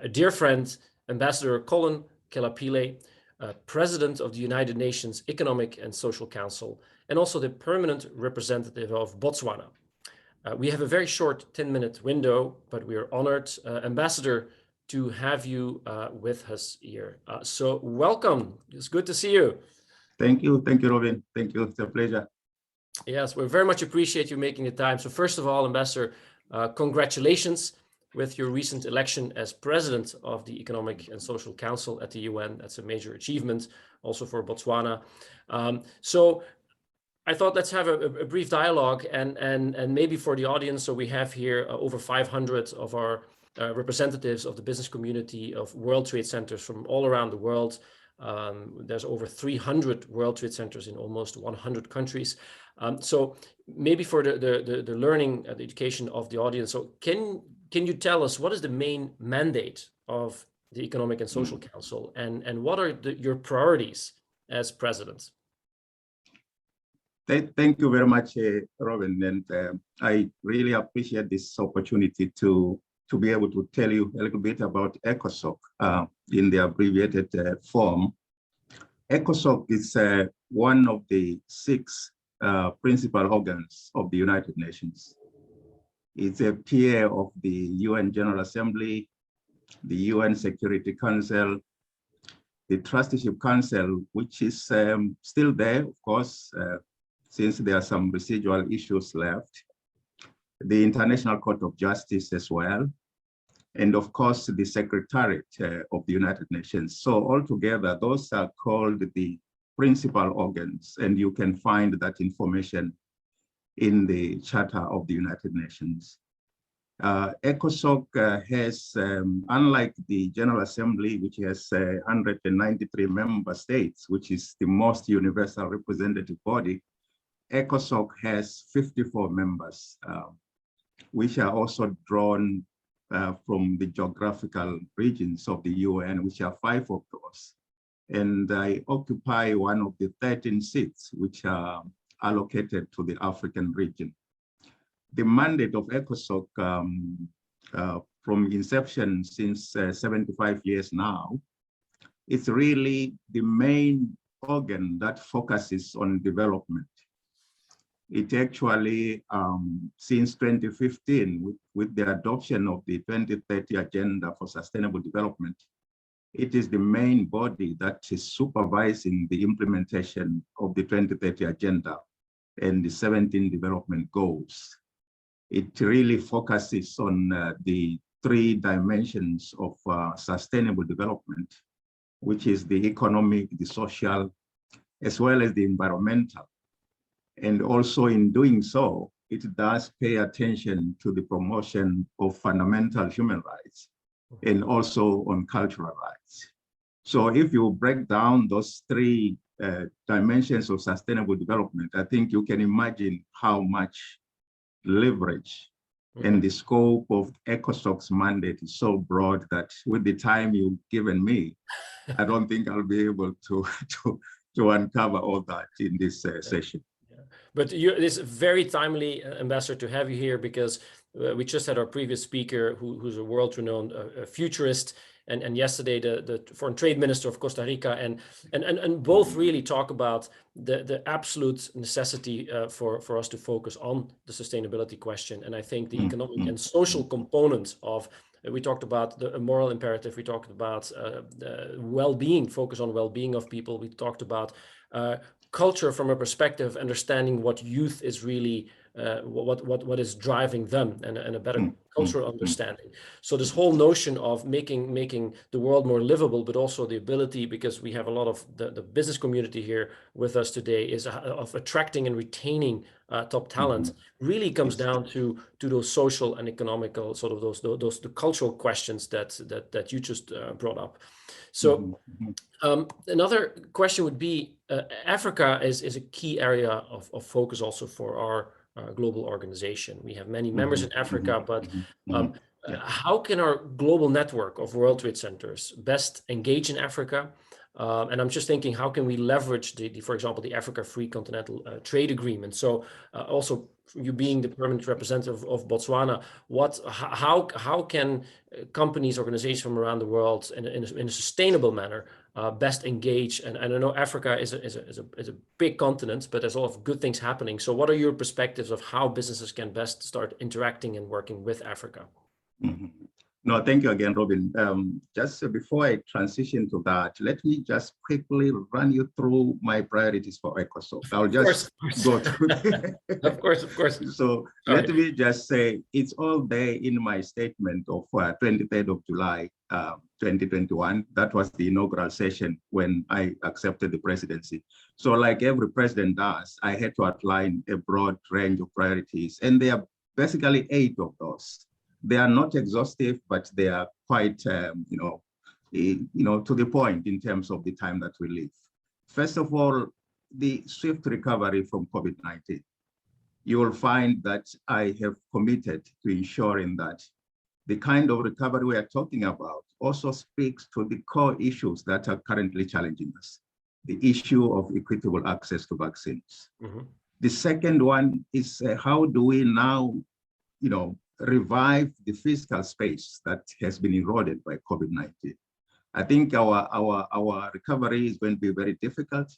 a dear friend, Ambassador Kelapile, President of the United Nations Economic and Social Council, and also the permanent representative of Botswana. We have a very short 10-minute window, but we are honored, Ambassador, to have you with us here. So welcome. It's good to see you. Thank you, Robin. Thank you. It's a pleasure. Yes, we very much appreciate you making the time. So first of all, Ambassador, congratulations with your recent election as President of the Economic and Social Council at the UN. That's a major achievement also for Botswana. So I thought let's have a brief dialogue and maybe for the audience. So we have here over 500 of our representatives of the business community of World Trade Centers from all around the world. There's over 300 World Trade Centers in almost 100 countries. So maybe for the learning, the education of the audience. So can you tell us what is the main mandate of the Economic and Social Council, and what are your priorities as president? Thank you very much, Robin, and I really appreciate this opportunity to be able to tell you a little bit about ECOSOC in the abbreviated form. ECOSOC is one of the 6 principal organs of the United Nations. It's a peer of the UN General Assembly, the UN Security Council, the Trusteeship Council, which is still there, of course, since there are some residual issues left, the International Court of Justice as well, and of course, the Secretariat of the United Nations. So altogether, those are called the principal organs, and you can find that information in the Charter of the United Nations. ECOSOC has, unlike the General Assembly, which has 193 member states, which is the most universal representative body, ECOSOC has 54 members, which are also drawn from the geographical regions of the UN, which are 5 of those. And I occupy one of the 13 seats, which are allocated to the African region. The mandate of ECOSOC from inception since 75 years now, it's really the main organ that focuses on development. It actually, since 2015, with the adoption of the 2030 Agenda for Sustainable Development, it is the main body that is supervising the implementation of the 2030 Agenda and the 17 development goals. It really focuses on the 3 dimensions of sustainable development, which is the economic, the social, as well as the environmental. And also in doing so, it does pay attention to the promotion of fundamental human rights and also on cultural rights. So if you break down those 3 dimensions of sustainable development, I think you can imagine how much leverage and the scope of ECOSOC's mandate is so broad that with the time you've given me, I don't think I'll be able to uncover all that in this session. But it is very timely, Ambassador, to have you here because we just had our previous speaker who's a world-renowned futurist, and yesterday the Foreign Trade Minister of Costa Rica, and both really talk about the absolute necessity for us to focus on the sustainability question. And I think the economic and social component of, we talked about the moral imperative, we talked about the well-being, focus on well-being of people, we talked about culture from a perspective, understanding what youth is really, what is driving them, and a better cultural understanding. So this whole notion of making the world more livable, but also the ability, because we have a lot of the business community here with us today, is of attracting and retaining top talent, really comes down to those social and economical, sort of those the cultural questions that you just brought up. So another question would be, Africa is a key area of focus also for our global organization. We have many members in Africa, but how can our global network of World Trade Centers best engage in Africa? And I'm just thinking, how can we leverage for example, the Africa Free Continental Trade Agreement? So also you being the permanent representative of Botswana, how can companies, organizations from around the world in a sustainable manner best engage? And I know Africa is a big continent, but there's a lot of good things happening. So what are your perspectives of how businesses can best start interacting and working with Africa? Mm-hmm. No, thank you again, Robin. Just before I transition to that, let me just quickly run you through my priorities for ECOSOC. I'll just go through. Of course. So let me just say, it's all there in my statement of 23rd of July, 2021. That was the inaugural session when I accepted the presidency. So like every president does, I had to outline a broad range of priorities, and there are basically 8 of those. They are not exhaustive, but they are quite, to the point in terms of the time that we live. First of all, the swift recovery from COVID-19. You will find that I have committed to ensuring that the kind of recovery we are talking about also speaks to the core issues that are currently challenging us. The issue of equitable access to vaccines. Mm-hmm. The second one is how do we now, revive the physical space that has been eroded by COVID-19. I think our recovery is going to be very difficult,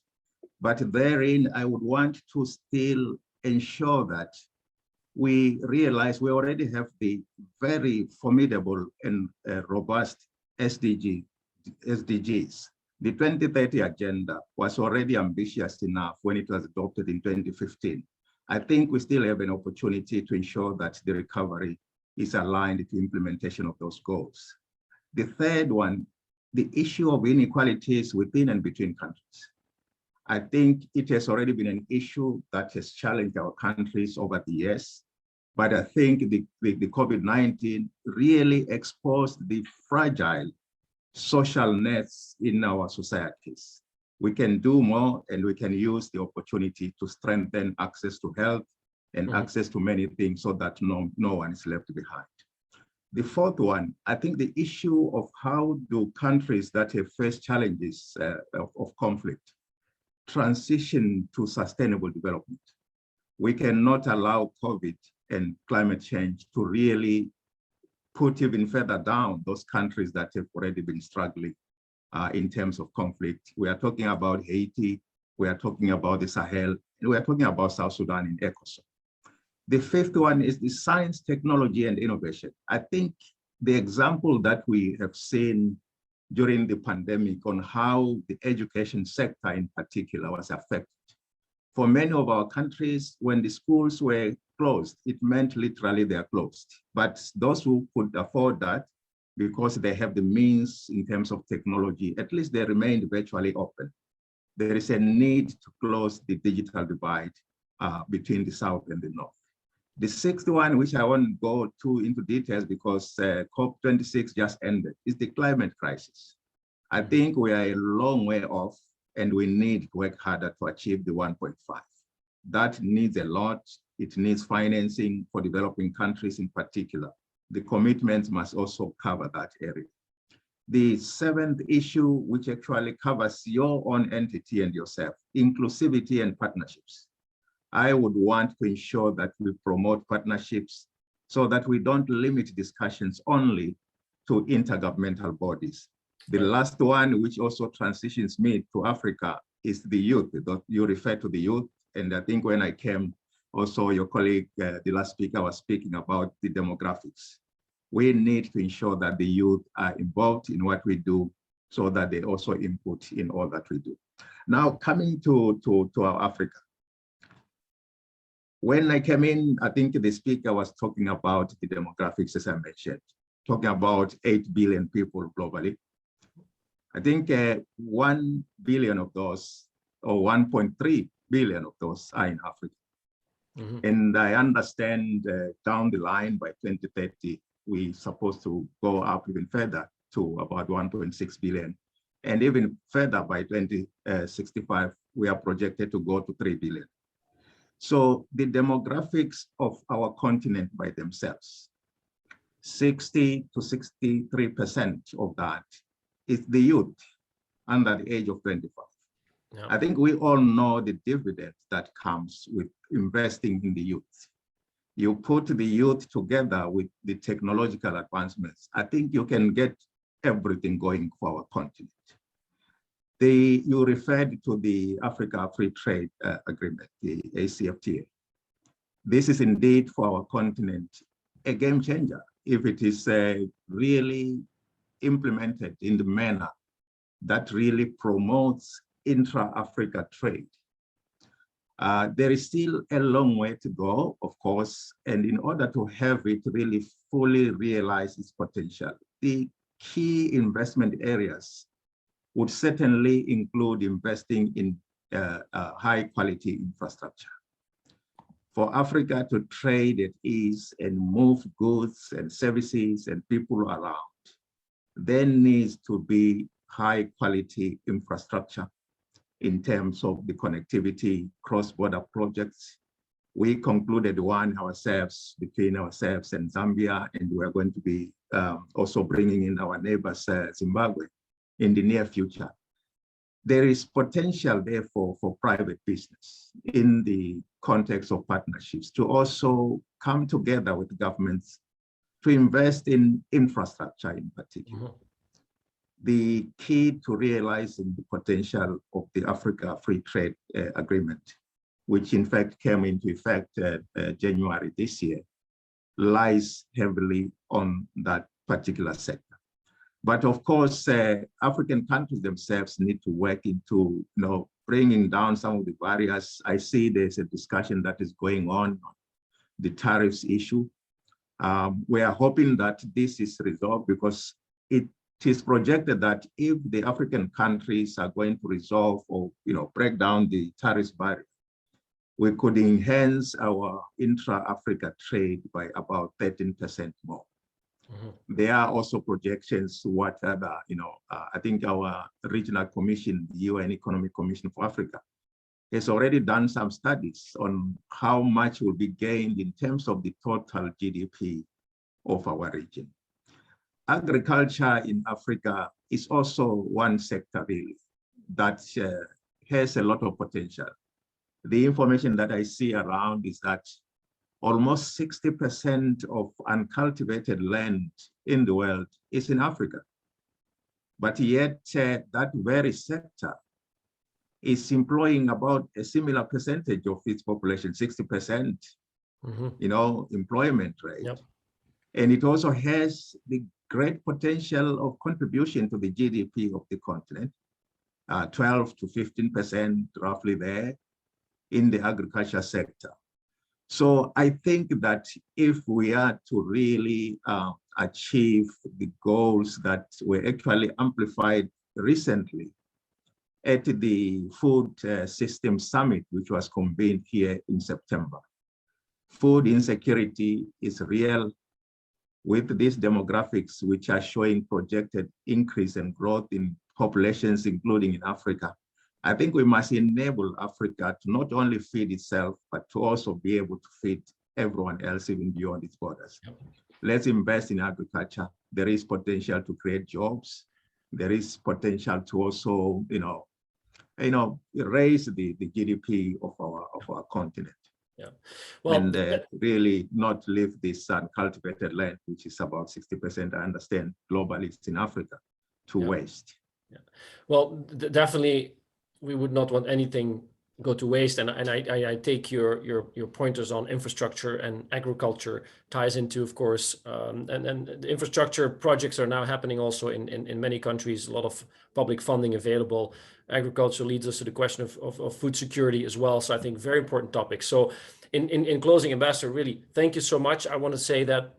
but therein I would want to still ensure that we realize we already have the very formidable and robust SDGs. The 2030 agenda was already ambitious enough when it was adopted in 2015. I think we still have an opportunity to ensure that the recovery is aligned to implementation of those goals. The third one, the issue of inequalities within and between countries. I think it has already been an issue that has challenged our countries over the years, but I think the COVID-19 really exposed the fragile social nets in our societies. We can do more, and we can use the opportunity to strengthen access to health and access to many things so that no one is left behind. The fourth one, I think the issue of how do countries that have faced challenges of conflict transition to sustainable development. We cannot allow COVID and climate change to really put even further down those countries that have already been struggling in terms of conflict. We are talking about Haiti, we are talking about the Sahel, and we are talking about South Sudan in ECOSOC. The fifth one is the science, technology, and innovation. I think the example that we have seen during the pandemic on how the education sector in particular was affected. For many of our countries, when the schools were closed, it meant literally they are closed. But those who could afford that, because they have the means in terms of technology, at least they remained virtually open. There is a need to close the digital divide between the South and the North. The sixth one, which I won't go too into details because COP26 just ended, is the climate crisis. I think we are a long way off, and we need to work harder to achieve the 1.5. That needs a lot. It needs financing for developing countries in particular. The commitments must also cover that area. The seventh issue, which actually covers your own entity and yourself, inclusivity and partnerships. I would want to ensure that we promote partnerships so that we don't limit discussions only to intergovernmental bodies. The last one, which also transitions me to Africa, is the youth. You refer to the youth, and I think when I came, also your colleague, the last speaker, was speaking about the demographics. We need to ensure that the youth are involved in what we do so that they also input in all that we do. Now, coming to our Africa. When I came in, I think the speaker was talking about the demographics, as I mentioned, talking about 8 billion people globally. I think 1 billion of those, or 1.3 billion of those, are in Africa. And I understand down the line by 2030, we're supposed to go up even further to about 1.6 billion. And even further by 2065, we are projected to go to 3 billion. So the demographics of our continent by themselves, 60 to 63% of that is the youth under the age of 25. Yeah. I think we all know the dividend that comes with investing in the youth. you put the youth together with the technological advancements, I think you can get everything going for our continent. You referred to the Africa Free Trade Agreement, the ACFTA. This is indeed for our continent a game changer if it is really implemented in the manner that really promotes intra-Africa trade. There is still a long way to go, of course, and in order to have it really fully realize its potential, the key investment areas would certainly include investing in high-quality infrastructure. For Africa to trade at ease and move goods and services and people around, there needs to be high-quality infrastructure in terms of the connectivity, cross-border projects. We concluded one ourselves, between ourselves and Zambia, and we are going to be also bringing in our neighbors, Zimbabwe, in the near future. There is potential, therefore, for private business in the context of partnerships to also come together with governments to invest in infrastructure in particular. Mm-hmm. The key to realizing the potential of the Africa Free Trade Agreement, which in fact came into effect January this year, lies heavily on that particular sector. But of course, African countries themselves need to work into bringing down some of the barriers. I see there's a discussion that is going on the tariffs issue. We are hoping that this is resolved because it is projected that if the African countries are going to resolve or break down the tariffs barrier, we could enhance our intra-Africa trade by about 13% more. Mm-hmm. There are also projections whatever, I think our regional commission, the UN Economic Commission for Africa, has already done some studies on how much will be gained in terms of the total GDP of our region. Agriculture in Africa is also one sector really that has a lot of potential. The information that I see around is that almost 60% of uncultivated land in the world is in Africa. But yet that very sector is employing about a similar percentage of its population, 60%, mm-hmm. Employment rate. Yep. And it also has the great potential of contribution to the GDP of the continent, 12 to 15% roughly there in the agriculture sector. So I think that if we are to really achieve the goals that were actually amplified recently at the Food System Summit, which was convened here in September, food insecurity is real with these demographics, which are showing projected increase and growth in populations, including in Africa. I think we must enable Africa to not only feed itself, but to also be able to feed everyone else, even beyond its borders. Yep. Let's invest in agriculture. There is potential to create jobs. There is potential to also, raise the GDP of our continent. Yeah. Well, and really not leave this uncultivated land, which is about 60%, I understand, globally it's in Africa, to waste. Yeah. Well, definitely. We would not want anything go to waste, and I take your pointers on infrastructure, and agriculture ties into, of course, and the infrastructure projects are now happening also in many countries. A lot of public funding available. Agriculture leads us to the question of food security as well. So I think very important topic. So in closing, Ambassador, really thank you so much. I want to say that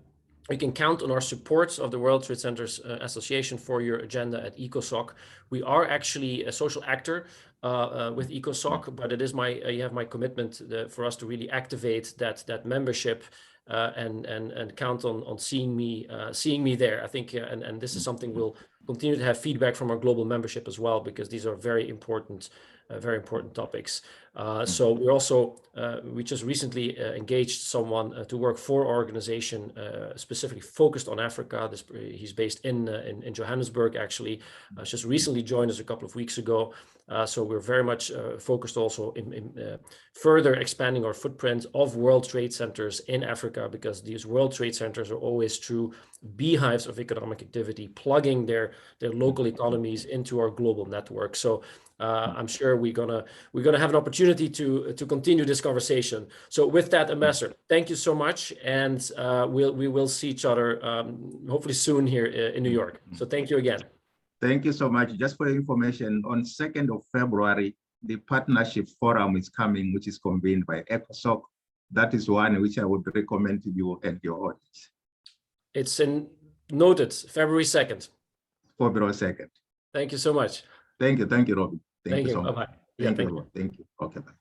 you can count on our support of the World Trade Centers Association for your agenda at ECOSOC. We are actually a social actor with ECOSOC, but it is you have my commitment for us to really activate that membership and count on seeing me there. I think, and this is something we'll continue to have feedback from our global membership as well, because these are very important topics. So we're also, we just recently engaged someone to work for our organization specifically focused on Africa. He's based in Johannesburg, actually. Just recently joined us a couple of weeks ago. So we're very much focused also in further expanding our footprint of World Trade Centers in Africa, because these World Trade Centers are always true beehives of economic activity, plugging their local economies into our global network. So I'm sure we're gonna have an opportunity to continue this conversation. So with that, Ambassador, thank you so much, and we will see each other hopefully soon here in New York. So thank you again. Thank you so much. Just for your information, on 2nd of February, the partnership forum is coming, which is convened by ECOSOC. That is one which I would recommend to you and your audience. It's noted, February 2nd. February 2nd. Thank you so much. Thank you, Robin. Thank you so much. Bye-bye. Thank you. Okay, bye.